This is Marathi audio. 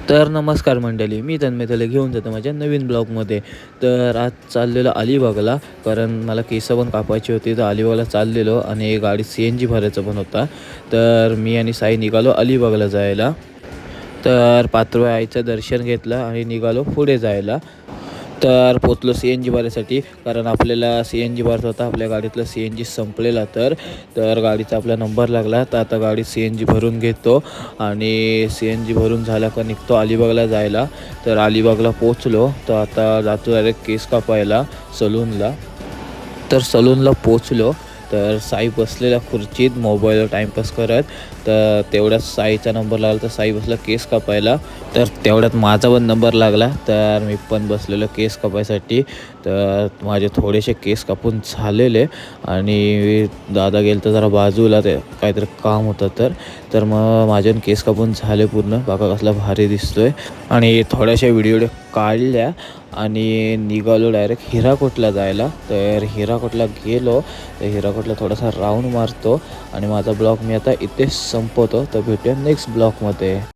तर नमस्कार मंडळी, मी तन्मयला घेऊन जातो माझ्या नवीन ब्लॉगमध्ये. तर आज चाललेलो अलिबागला, कारण मला केस पण कापायची होती. तर अलिबागला चाललेलो आणि गाडी CNG भरायचं पण होता. तर मी आणि साई निघालो अलिबागला जायला. तर पाचव्या आईचं दर्शन घेतलं आणि निघालो पुढे जायला. तर पोचलो CNG भरायसाठी, कारण आपल्याला CNG भरायचा होता. आपल्या गाडीतलं CNG संपलेला. तर गाडीचा आपला नंबर लागला. तर आता गाडी CNG भरून घेतो आणि CNG भरून झाला का निघतो अलिबागला जायला. तर अलिबागला पोचलो. तर आता जातो डायरेक्ट केस कापायला सलूनला. तर सलूनला पोचलो. तर साई बसलेला खुर्चीत मोबाईलवर टाईमपास करत. तर तेवढ्यात साईचा नंबर लागला. तर साई बसला केस कापायला. तर तेवढ्यात माझा पण नंबर लागला. तर मी पण बसलेलो केस कापायसाठी. तर माझे थोडेसे केस कापून झालेले आणि दादा गेलं तर जरा बाजूला, ते काहीतरी काम होतं. तर मग माझे केस कापून झाले पूर्ण. बाका कसला भारी दिसतोय. आणि थोड्याशा व्हिडिओ काढल्या आणि निघालो डायरेक्ट हिराकोटला जायला. तर हिराकोटला गेलो. तर हिराकोटला थोडासा राऊंड मारतो आणि माझा ब्लॉग मी आता इथेच संपवतो. तर भेटूया नेक्स्ट ब्लॉगमध्ये.